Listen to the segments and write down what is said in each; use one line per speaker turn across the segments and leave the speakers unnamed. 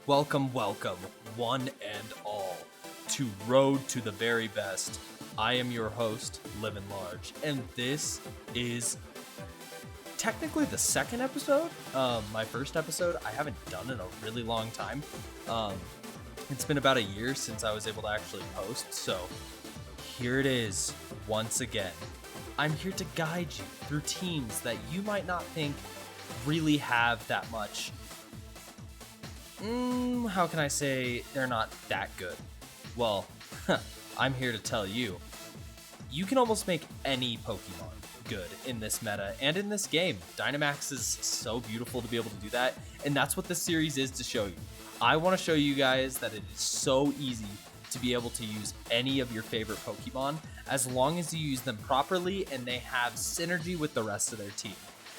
Welcome, one and all, to Road to the Very Best. I am your host, Living Large, and this is technically the second episode. My first episode I haven't done in a really long time. It's been about a year since I was able to actually post, so here it is once again. I'm here to guide you through teams that you might not think really have that much. How can I say they're not that good? Well, I'm here to tell you, you can almost make any Pokemon good in this meta and in this game. Dynamax is so beautiful to be able to do that, and that's what this series is to show you. I want to show you guys that it is so easy to be able to use any of your favorite Pokemon as long as you use them properly and they have synergy with the rest of their team.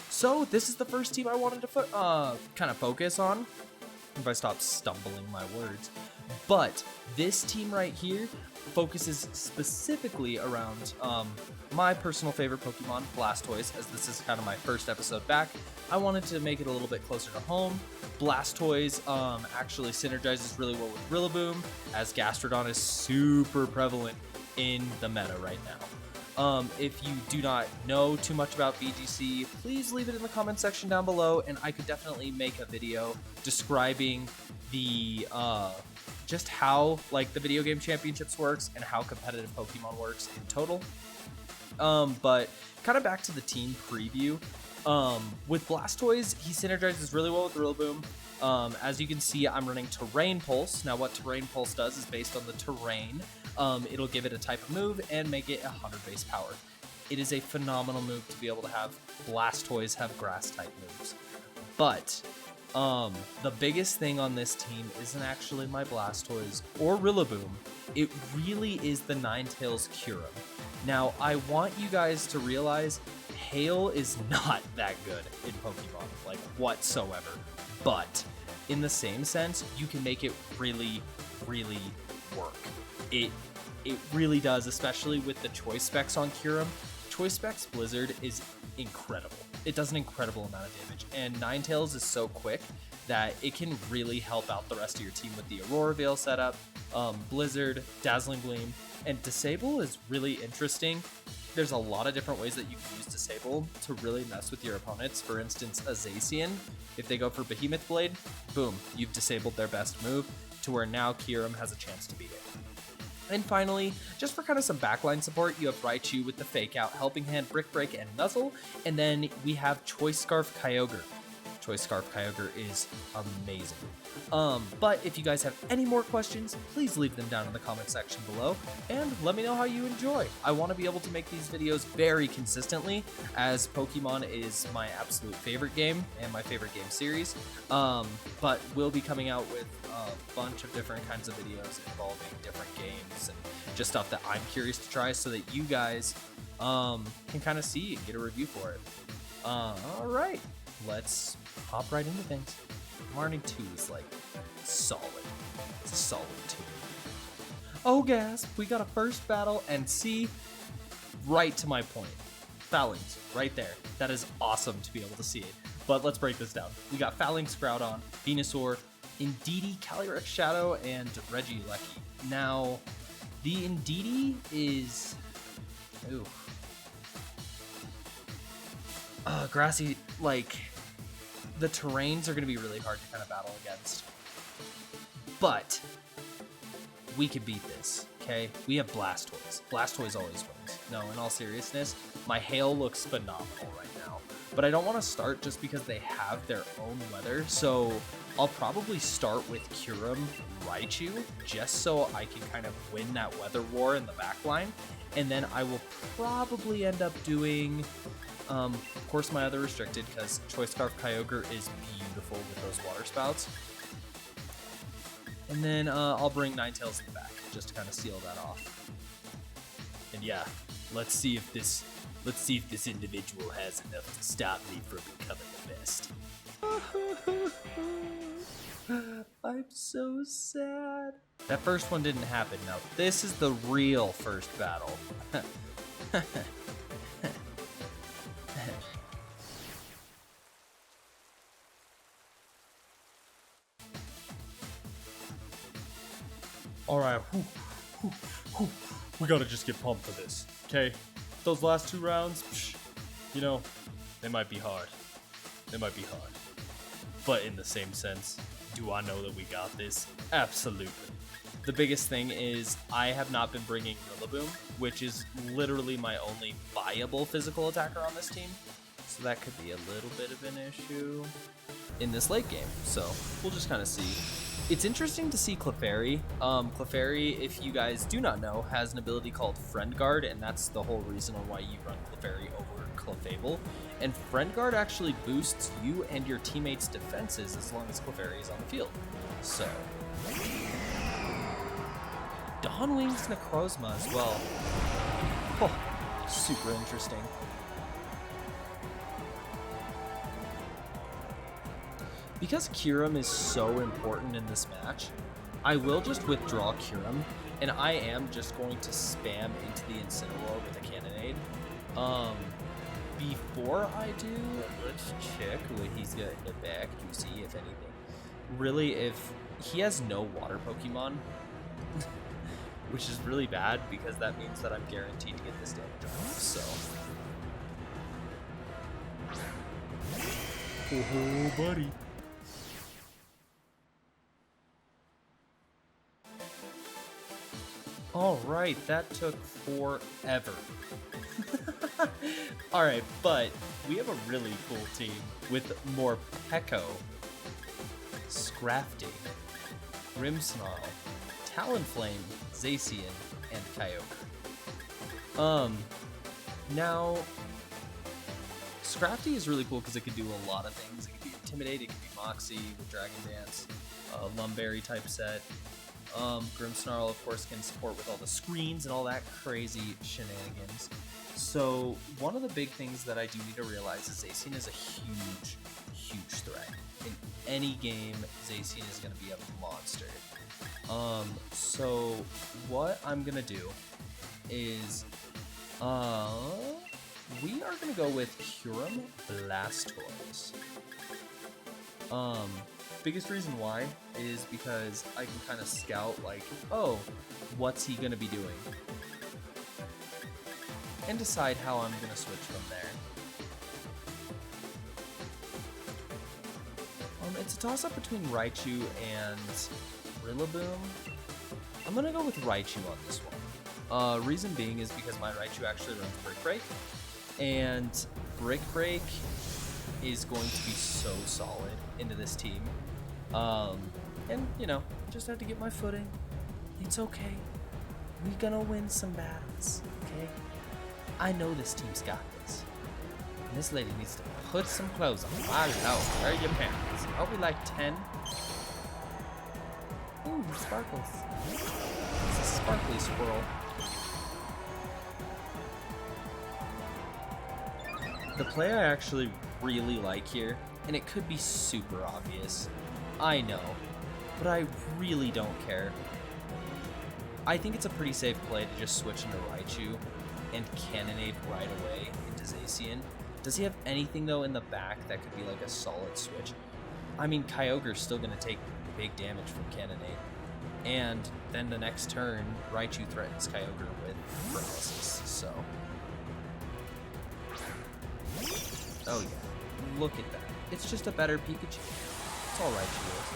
So this is the first team I wanted to kind of focus on. If I stop stumbling my words. But this team right here focuses specifically around my personal favorite Pokemon, Blastoise, as this is kind of my first episode back. I wanted to make it a little bit closer to home. Blastoise actually synergizes really well with Rillaboom, as Gastrodon is super prevalent in the meta right now. If you do not know too much about VGC, please leave it in the comment section down below, and I could definitely make a video describing the just how like the video game championships works and how competitive Pokemon works in total. But kind of back to the team preview. With Blastoise, he synergizes really well with Rillaboom. As you can see, I'm running Terrain Pulse. Now, what Terrain Pulse does is based on the terrain. It'll give it a type of move and make it 100 base power. It is a phenomenal move to be able to have Blastoise have grass type moves. But the biggest thing on this team isn't actually my Blastoise or Rillaboom. It really is the Ninetales Kyurem. Now, I want you guys to realize Hail is not that good in Pokemon, like whatsoever. But in the same sense, you can make it really, really work. It really does, especially with the choice specs on Kyurem. Choice specs Blizzard is incredible. It does an incredible amount of damage, and Ninetales is so quick that it can really help out the rest of your team with the Aurora Veil setup, Blizzard, Dazzling Gleam, and Disable is really interesting. There's a lot of different ways that you can use Disable to really mess with your opponents. For instance, a Zacian, if they go for Behemoth Blade, boom, you've disabled their best move to where now Kyurem has a chance to beat it. And finally, just for kind of some backline support, you have Raichu with the Fake Out, Helping Hand, Brick Break, and Nuzzle. And then we have Choice Scarf Kyogre. Choice Scarf Kyogre is amazing. But if you guys have any more questions, please leave them down in the comment section below and let me know how you enjoy. I want to be able to make these videos very consistently, as Pokemon is my absolute favorite game and my favorite game series. But we'll be coming out with a bunch of different kinds of videos involving different games and just stuff that I'm curious to try so that you guys can kind of see and get a review for it. All right. Let's hop right into things. Marnie 2 is like solid. It's a solid 2. Oh, gasp, we got a first battle, and see, right to my point. Phalanx, right there. That is awesome to be able to see it. But let's break this down. We got Phalanx, Groudon, Venusaur, Indeedee, Calyrex Shadow, and Regieleki. Now, the Indeedee is... Ooh. Grassy, like, the terrains are going to be really hard to kind of battle against. But we can beat this, okay? We have Blastoise. Blastoise always wins. No, in all seriousness, my Hail looks phenomenal right now. But I don't want to start just because they have their own weather, so I'll probably start with Kyurem Raichu, just so I can kind of win that weather war in the backline. And then I will probably end up doing... of course, my other restricted, because Choice Scarf Kyogre is beautiful with those water spouts. And then I'll bring Ninetales in the back, just to kind of seal that off. And yeah, let's see if this individual has enough to stop me from becoming the best. I'm so sad. That first one didn't happen. Now, this is the real first battle. Alright, we gotta just get pumped for this, okay? Those last 2 rounds, you know, they might be hard. They might be hard. But in the same sense, do I know that we got this? Absolutely. The biggest thing is I have not been bringing Rillaboom, which is literally my only viable physical attacker on this team. So that could be a little bit of an issue in this late game. So we'll just kind of see. It's interesting to see Clefairy. Clefairy, if you guys do not know, has an ability called Friend Guard, and that's the whole reason on why you run Clefairy over Clefable. And Friend Guard actually boosts you and your teammates' defenses as long as Clefairy is on the field. So Dawnwing's Necrozma as well. Oh, super interesting. Because Kyurem is so important in this match, I will just withdraw Kyurem, and I am just going to spam into the Incineroar with a Cannonade. Before I do, let's check what he's got in the back to see if anything. Really, if he has no water Pokemon, which is really bad because that means that I'm guaranteed to get this damage off, so. Oh, buddy. Alright, that took forever. Alright, but we have a really cool team with Morpeko, Scrafty, Grimmsnarl, Talonflame, Zacian, and Kyogre. Now, Scrafty is really cool because it could do a lot of things. It could be Intimidate, it could be Moxie with Dragon Dance, Lumberry type set. Grimmsnarl, of course, can support with all the screens and all that crazy shenanigans. So one of the big things that I do need to realize is Zacian is a huge, huge threat. In any game, Zacian is going to be a monster. So what I'm going to do is, we are going to go with Kyurem Blastoise. Biggest reason why is because I can kind of scout like, oh, what's he going to be doing? And decide how I'm going to switch from there. It's a toss-up between Raichu and Rillaboom. I'm going to go with Raichu on this one. Reason being is because my Raichu actually runs Brick Break. And Brick Break is going to be so solid into this team. And, you know, just have to get my footing. It's okay. We're gonna win some battles, okay? I know this team's got this. And this lady needs to put some clothes on. I know. Where are your pants? Are we like 10? Ooh, sparkles. It's a sparkly squirrel. The play I actually really like here, and it could be super obvious, I know, but I really don't care. I think it's a pretty safe play to just switch into Raichu and Cannonade right away into Zacian. Does he have anything, though, in the back that could be like a solid switch? I mean, Kyogre's still going to take big damage from Cannonade. And then the next turn, Raichu threatens Kyogre with Paralysis, so. Oh yeah, look at that. It's just a better Pikachu. That's all Raichu is.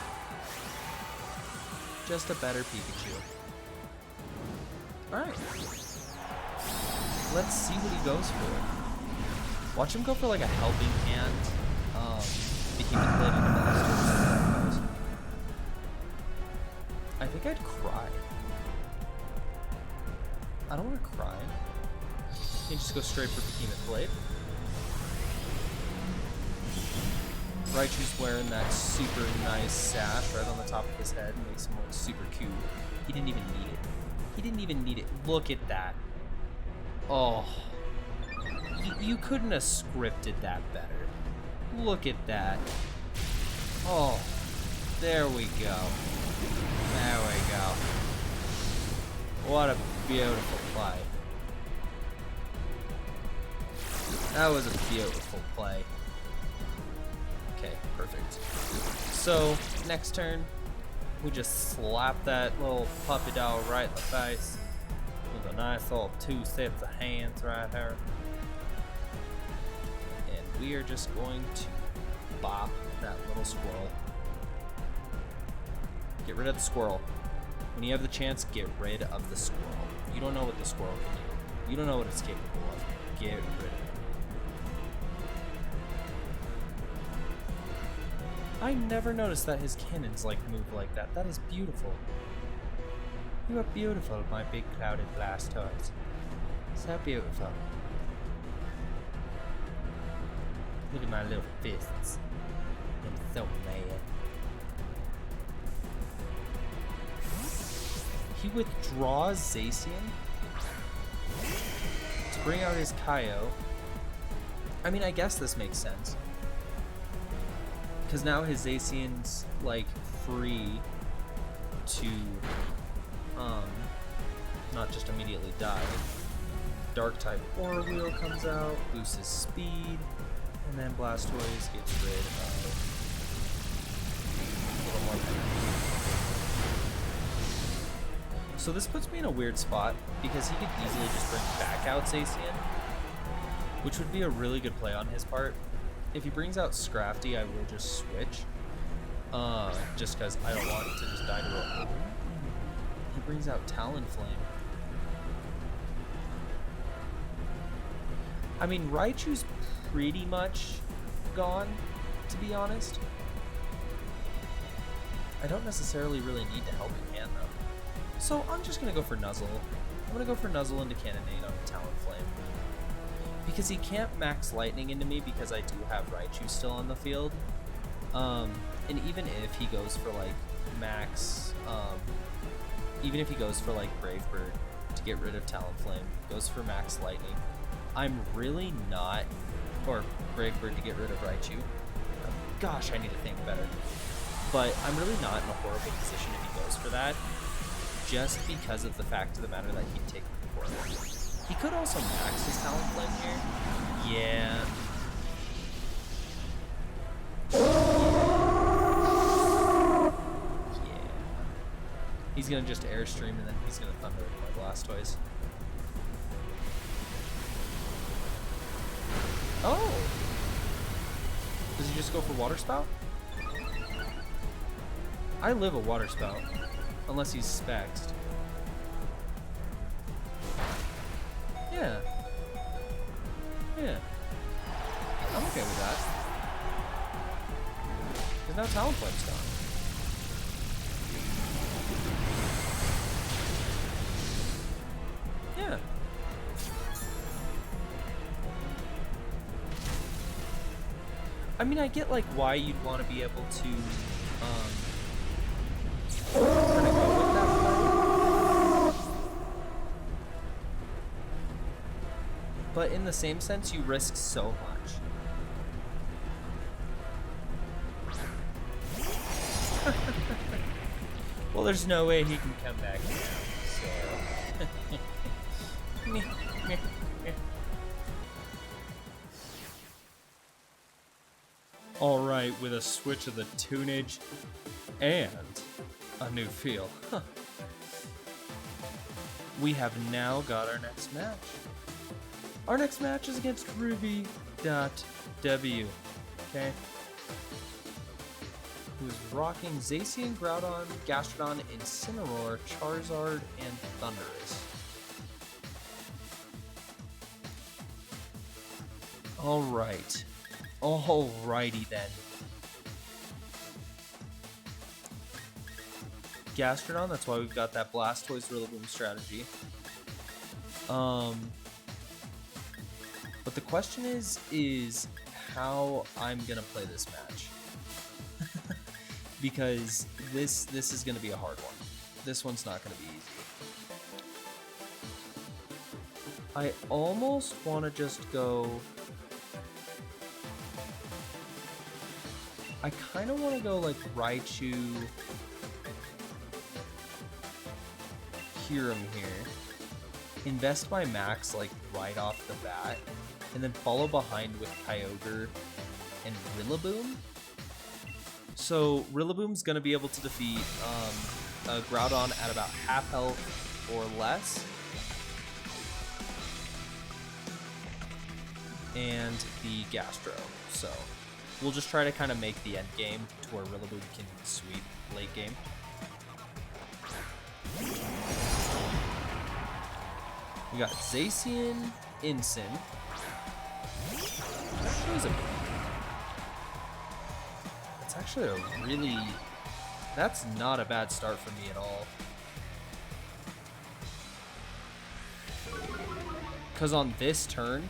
Just a better Pikachu. Alright. Let's see what he goes for. Watch him go for like a helping hand. The human blade and the Blastoise. I think I'd cry. I don't want to cry. You just go straight for Behemoth Blade. Raichu's wearing that super nice sash right on the top of his head. Makes him look super cute. He didn't even need it. He didn't even need it. Look at that. Oh. You couldn't have scripted that better. Look at that. Oh. There we go. There we go. What a beautiful play. That was a beautiful play. Okay, perfect. So, next turn, We just slap that little puppy dog right in the face with a nice little 2 sets of hands right here. And we are just going to bop that little squirrel. Get rid of the squirrel. When you have the chance, get rid of the squirrel. You don't know what the squirrel can do. You don't know what it's capable of. Get rid of it. I never noticed that his cannons move like that. That is beautiful. You are beautiful, my big clouded Blastoise. So beautiful. Look at my little fists. I'm so mad. He withdraws Zacian to bring out his Kaio. I mean, I guess this makes sense. Because now his Zacian's free to not just immediately die. Dark type Aura Wheel comes out, boosts his speed, and then Blastoise gets rid of a little more damage. So this puts me in a weird spot because he could easily just bring back out Zacian, which would be a really good play on his part. If he brings out Scrafty, I will just switch. Just because I don't want to just die to it. He brings out Talonflame. I mean, Raichu's pretty much gone, to be honest. I don't necessarily really need to Helping Hand, though. So I'm just going to go for Nuzzle. I'm going to go for Nuzzle into Cannonade on Talonflame. Because he can't max Lightning into me because I do have Raichu still on the field. And even if he goes for max, even if he goes for Brave Bird to get rid of Talonflame, goes for max Lightning, I'm really not, or Brave Bird to get rid of Raichu. Gosh, I need to think better. But I'm really not in a horrible position if he goes for that, just because of the fact of the matter that he'd take the Horror. He could also max his Talonflame here. Yeah. Yeah. He's gonna just Airstream and then he's gonna Thunder with my Blastoise. Oh! Does he just go for Water Spout? I live a Water Spout. Unless he's Spexed. Yeah. Yeah. I'm okay with that. Because now Talonflame's gone. Yeah. I mean, I get why you'd want to be able to kind of go with that play. But in the same sense, you risk so much. Well, there's no way he can come back now, so... Alright, with a switch of the tunage and a new feel. We have now got our next match. Our next match is against Ruby.W. Okay? Who's rocking Zacian, Groudon, Gastrodon, Incineroar, Charizard, and Thundurus. Alright. Alrighty then. Gastrodon, that's why we've got that Blastoise Rillaboom strategy. But the question is how I'm gonna play this match. Because this is gonna be a hard one. This one's not gonna be easy. I almost wanna just go... I kinda wanna go Raichu... Kyurem here. Invest my max right off the bat. And then follow behind with Kyogre and Rillaboom. So Rillaboom's gonna be able to defeat a Groudon at about half health or less. And the Gastro. So we'll just try to kind of make the end game to where Rillaboom can sweep late game. We got Zacian, Incin. That's actually a really... That's not a bad start for me at all. Because on this turn,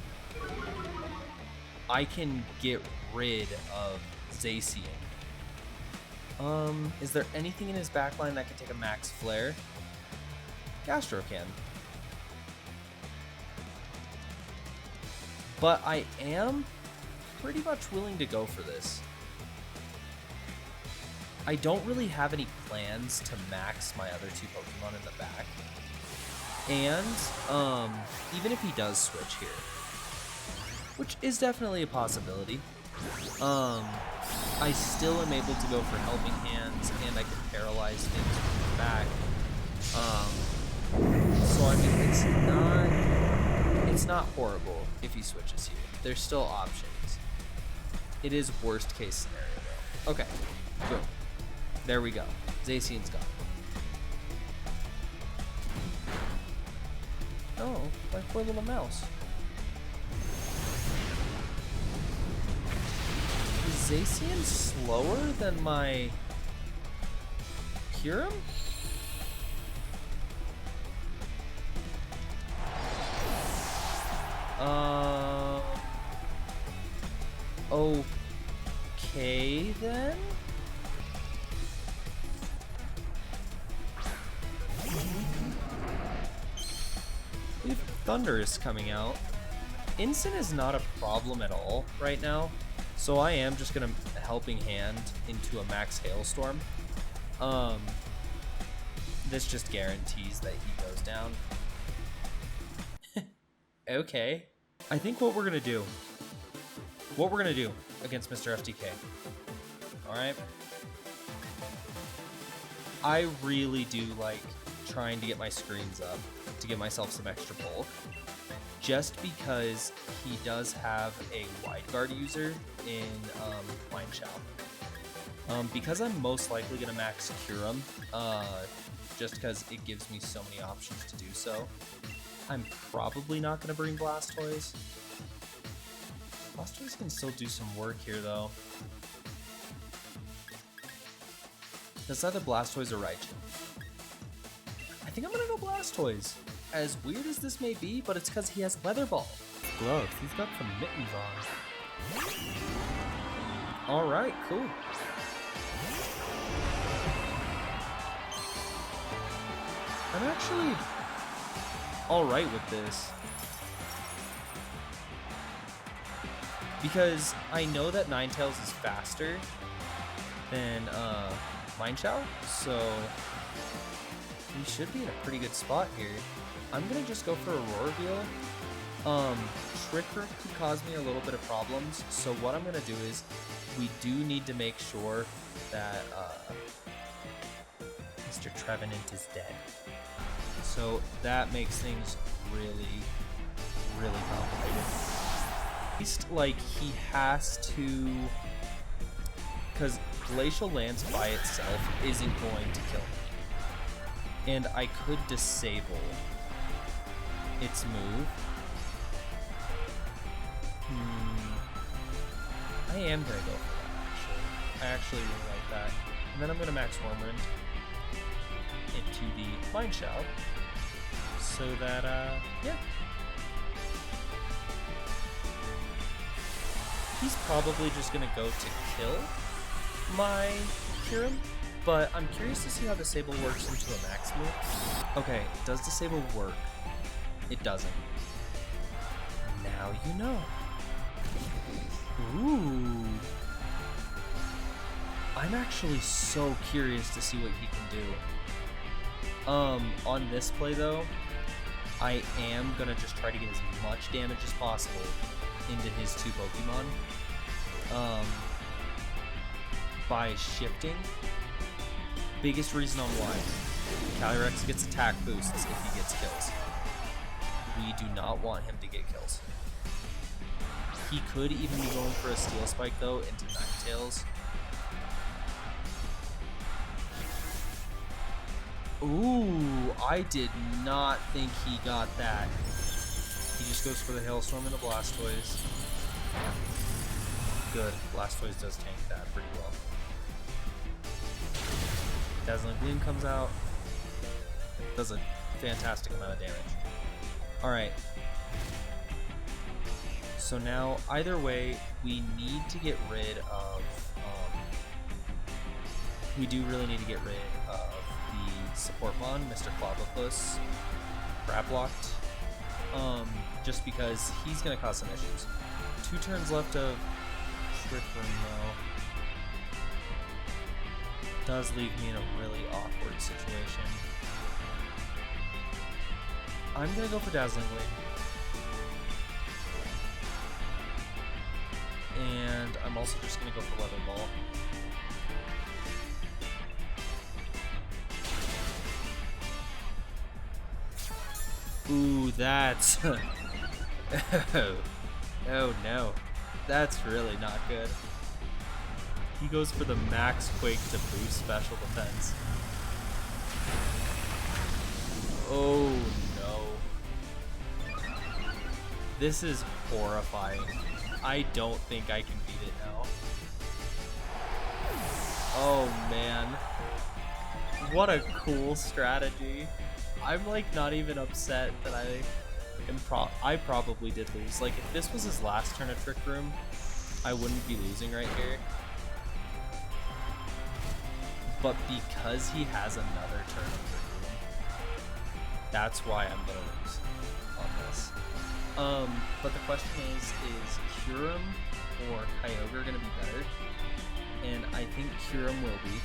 I can get rid of Zacian. Is there anything in his backline that can take a max flare? Gastro can. But I am pretty much willing to go for this. I don't really have any plans to max my other two Pokemon in the back. And even if he does switch here, which is definitely a possibility, I still am able to go for Helping Hands, and I can paralyze things from the back. So I mean, it's not horrible if he switches here. There's still options. It is worst case scenario though. Okay, boom. There we go. Zacian's gone. Oh, my poor little mouse. Is Zacian slower than my Kyurem? Okay then. We have Thundurus coming out. Incin is not a problem at all right now, so I am just gonna Helping Hand into a max Hailstorm. This just guarantees that he goes down. Okay. I think what we're gonna do against Mr. FTK. Alright. I really do like trying to get my screens up to give myself some extra bulk. Just because he does have a wide guard user in Mineshaw. Because I'm most likely gonna max Kyurem, just because it gives me so many options to do so. I'm probably not gonna bring Blastoise. Blastoise can still do some work here though. That's either Blastoise or Raichu. I think I'm gonna go Blastoise. As weird as this may be, but it's because he has Weather Ball. Gloves, he's got some mittens on. Alright, cool. I'm actually alright with this. Because I know that Ninetales is faster than Mineshaw, so we should be in a pretty good spot here. I'm gonna just go for Aurora Veil. Trick Room could cause me a little bit of problems, so what I'm gonna do is we do need to make sure that Mr. Trevenant is dead. So that makes things really, really complicated. At least, like, he has to, because Glacial Lance by itself isn't going to kill me. And I could disable its move. I am gonna go for that, actually. I actually really like that. And then I'm gonna max Wormwind into the Mineshaw. So that, yeah. He's probably just gonna go to kill my Kyurem, but I'm curious to see how Disable works into a max move. Okay, does Disable work? It doesn't. Now you know. Ooh. I'm actually so curious to see what he can do. On this play though, I am gonna just try to get as much damage as possible into his two Pokemon. by shifting. Biggest reason on why. Calyrex gets attack boosts if he gets kills. We do not want him to get kills. He could even be going for a Steel Spike though into Ninetales. Ooh, I did not think he got that. He just goes for the Hailstorm and the Blastoise. Good. Blastoise does tank that pretty well. Dazzling Gleam comes out. Does a fantastic amount of damage. Alright. So now, either way, we need to get rid of... we do really need to get rid of the support mon, Mr. Clobbopus, Crablocked. Just because he's going to cause some issues. 2 turns left of Trick Room, though. Does leave me in a really awkward situation. I'm going to go for Dazzling Gleam. And I'm also just going to go for Weather Ball. Ooh, that's... oh no. That's really not good. He goes for the Max Quake to boost special defense. Oh no. This is horrifying. I don't think I can beat it now. Oh man. What a cool strategy. I'm like not even upset that I probably did lose. Like if this was his last turn of Trick Room, I wouldn't be losing right here. But because he has another turn of Trick Room, that's why I'm gonna lose on this. But the question is Kyurem or Kyogre gonna be better? And I think Kyurem will be.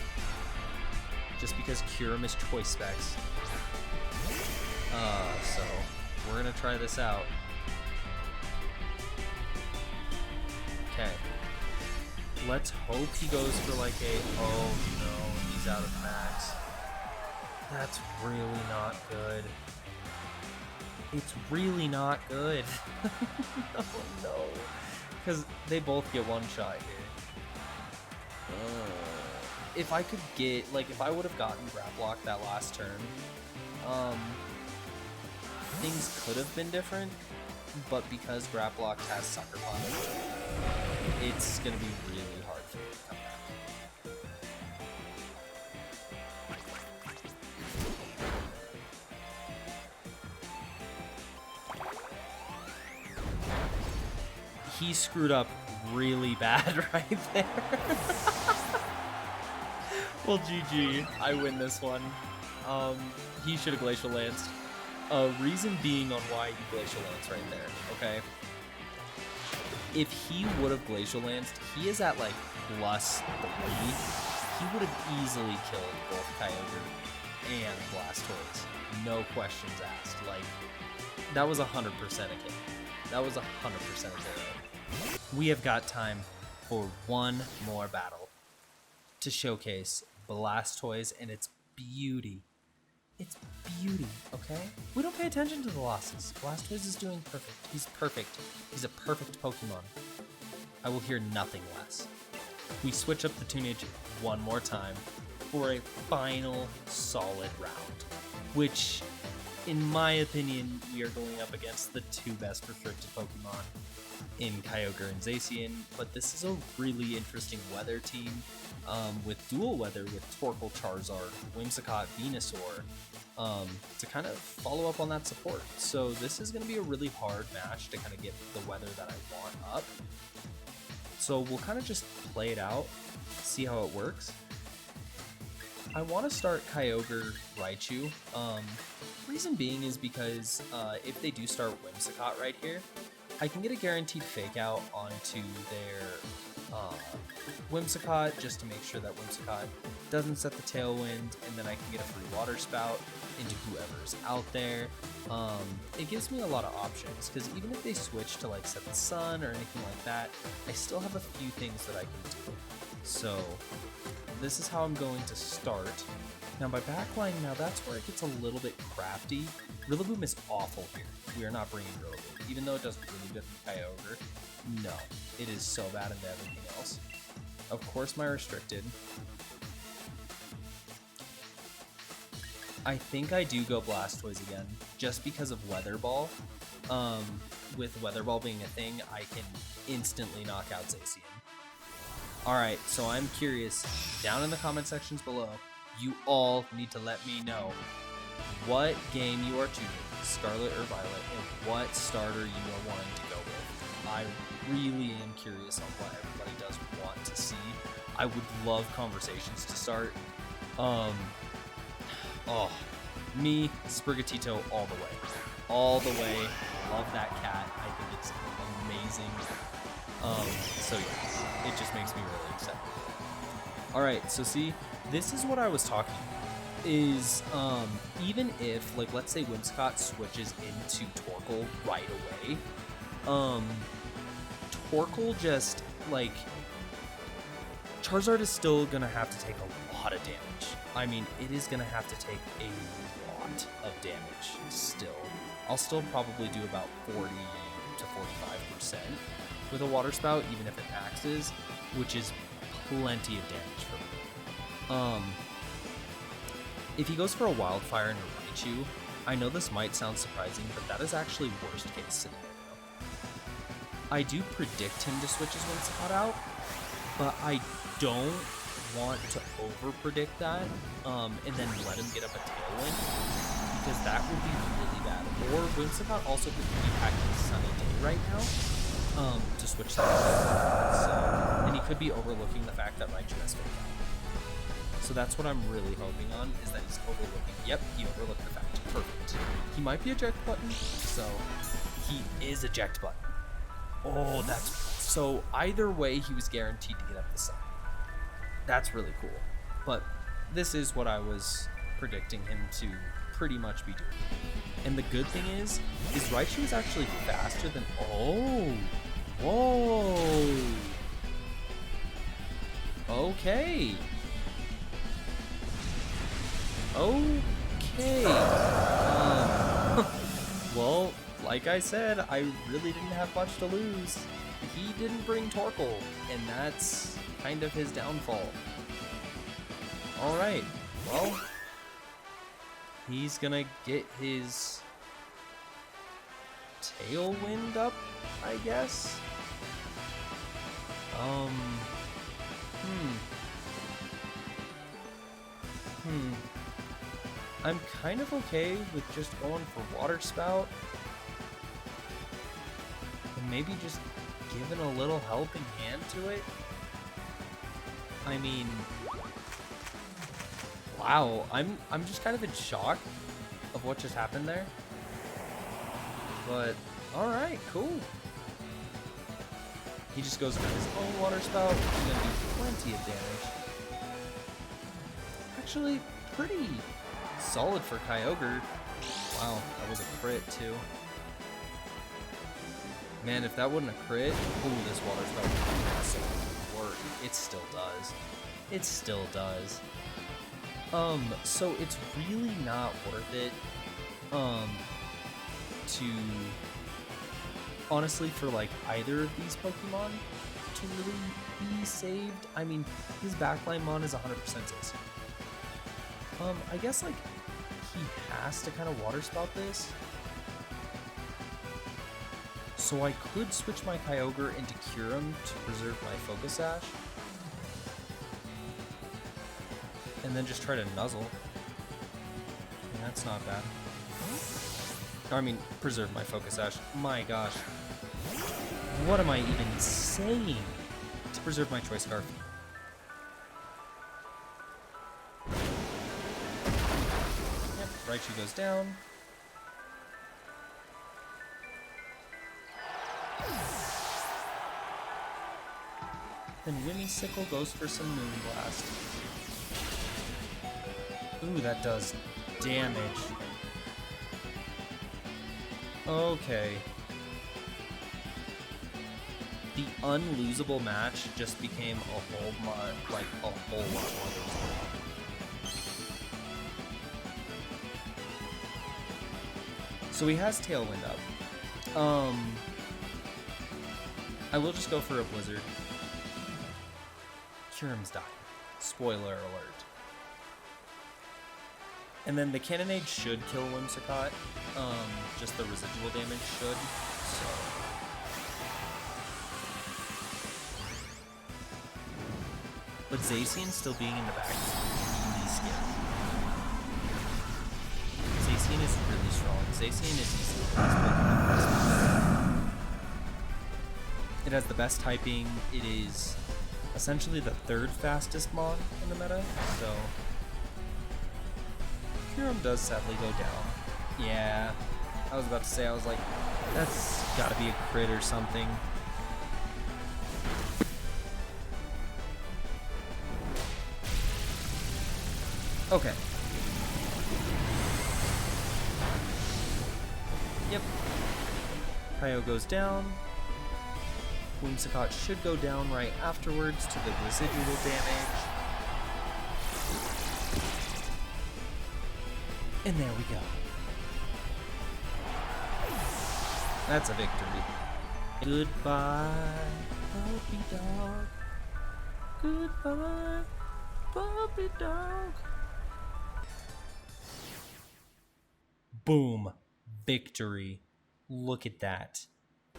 Just because Kyurem is choice specs. So we're gonna try this out. Okay. Let's hope he goes for like a, oh no, he's out of max. That's really not good. It's really not good. No. Because they both get one shot here. If I could get, like, if I would have gotten Grab Block that last turn, things could have been different, but because Grab Block has Sucker Punch, it's going to be really hard for me to come back. He screwed up really bad right there. Well, GG. I win this one. He should have Glacial Lanced. Reason being on why he Glacial Lanced right there, okay? If he would have Glacial Lanced, he is at like +3. He would have easily killed both Kyogre and Blastoise. No questions asked. Like, that was 100% a kill. That was 100% a KO. We have got time for one more battle to showcase Blastoise and its beauty. It's beauty, okay? We don't pay attention to the losses. Blastoise is doing perfect. He's perfect. He's a perfect Pokemon. I will hear nothing less. We switch up the tunage one more time for a final solid round, which, in my opinion, we are going up against the 2 best restricted Pokemon in Kyogre and Zacian, but this is a really interesting weather team with dual weather with Torkoal, Charizard, Whimsicott, Venusaur to kind of follow up on that support. So this is going to be a really hard match to kind of get the weather that I want up. So we'll kind of just play it out, see how it works. I want to start Kyogre Raichu. Reason being is because if they do start Whimsicott right here, I can get a guaranteed fake out onto their Whimsicott just to make sure that Whimsicott doesn't set the tailwind, and then I can get a free water spout into whoever's out there. It gives me a lot of options because even if they switch to like set the sun or anything like that, I still have a few things that I can do. So this is how I'm going to start. Now my backline, now that's where it gets a little bit crafty. Rillaboom is awful here. We are not bringing Rillaboom, even though it does really good for Kyogre. No, it is so bad into everything else. Of course my restricted. I think I do go Blastoise again, just because of Weather Ball. With Weather Ball being a thing, I can instantly knock out Zacian. Alright, so I'm curious, down in the comment sections below, you all need to let me know what game you are choosing, Scarlet or Violet, and what starter you are wanting to go with. I really am curious on what everybody does want to see. I would love conversations to start. Me, Sprigatito all the way. All the way. Love that cat. I think it's amazing. So yeah, it just makes me really excited. Alright, so see, this is what I was talking about. Is, even if, like, let's say Whimsicott switches into Torkoal right away, Torkoal just, like, Charizard is still gonna have to take a lot of damage. I mean, it is gonna have to take a lot of damage still. I'll still probably do about 40 to 45% with a Water Spout, even if it maxes, which is plenty of damage for me. If he goes for a Wildfire and a Raichu, I know this might sound surprising, but that is actually worst case scenario. I do predict him to switch his Whimsicott out, but I don't want to over-predict that, and then let him get up a Tailwind, because that would be really bad. Or Whimsicott also could be packing Sunny Day right now, to switch that out. So, and he could be overlooking the fact that Raichu has Fake Out. So that's what I'm really hoping on, is that he's overlooking. Yep, he overlooked the fact. Perfect. He might be eject button, so he is eject button. Oh, that's... So either way, he was guaranteed to get up the sun. That's really cool. But this is what I was predicting him to pretty much be doing. And the good thing is Raichu is actually faster than... Oh! Whoa! Okay! Okay! Well, like I said, I really didn't have much to lose. He didn't bring Torkoal, and that's kind of his downfall. Alright, well, he's gonna get his Tailwind up, I guess? I'm kind of okay with just going for Water Spout. And maybe just giving a little helping hand to it. I mean, wow, I'm just kind of in shock of what just happened there. But alright, cool. He just goes for his own Water Spout. He's gonna do plenty of damage. Actually, pretty solid for Kyogre. Wow, that was a crit too. Man, if that wasn't a crit, ooh, this Water Spout would do some work. It still does. It still does. So it's really not worth it, to, honestly, for like either of these Pokemon to really be saved. I mean, his backline mon is 100% Zacian. I guess like he has to kind of Water Spout this. So I could switch my Kyogre into Kyurem to preserve my Focus Sash. And then just try to Nuzzle. And that's not bad. I mean, preserve my Focus Sash. My gosh. What am I even saying? To preserve my Choice Scarf. Yep, Raichu goes down. Then Whimsicott goes for some Moonblast. Ooh, that does damage. Okay. the unlosable match just became a whole lot more losable. So he has Tailwind up. I will just go for a Blizzard. Kyurem's dying. Spoiler alert. And then the Cannonade should kill Whimsicott. Just the residual damage should. So. But Zacian still being in the back is really scary. Zacian is really strong. Zacian is easily the best Pokemon. It has the best typing. It is essentially the third fastest Mon in the meta. So Kyurem does sadly go down. Yeah, I was about to say, I was like, that's gotta be a crit or something. Okay. Yep. Kaio goes down. Whimsicott should go down right afterwards to the residual damage. And there we go. That's a victory. Goodbye, puppy dog. Goodbye, puppy dog. Boom. Victory. Look at that.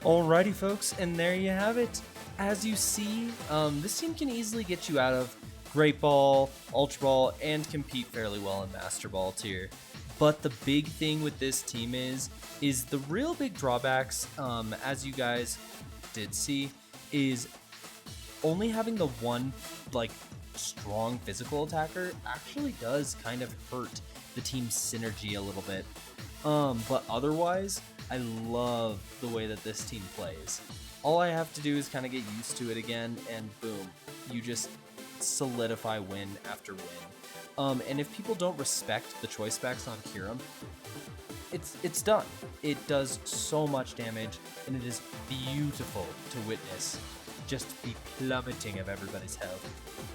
Alrighty, folks, and there you have it. As you see, this team can easily get you out of Great Ball, Ultra Ball, and compete fairly well in Master Ball tier. But the big thing with this team is the real big drawbacks, as you guys did see, is only having the one like strong physical attacker actually does kind of hurt the team's synergy a little bit. But otherwise, I love the way that this team plays. All I have to do is kind of get used to it again, and boom, you just solidify win after win. And if people don't respect the choice specs on Kyurem, it's done. It does so much damage, and it is beautiful to witness just the plummeting of everybody's health.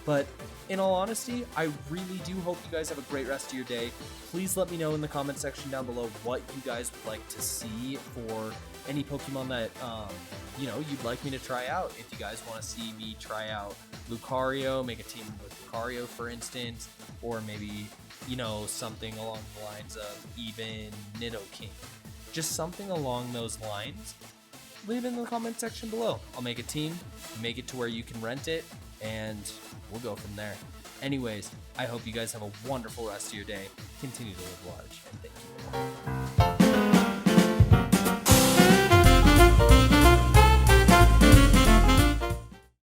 But in all honesty, I really do hope you guys have a great rest of your day. Please let me know in the comment section down below what you guys would like to see for any Pokemon that you'd like me to try out. If you guys want to see me try out Lucario, make a team with Lucario, for instance, or maybe something along the lines of even Nidoking, just something along those lines. Leave it in the comment section below. I'll make a team, make it to where you can rent it, and we'll go from there. Anyways, I hope you guys have a wonderful rest of your day. Continue to live large, and thank you.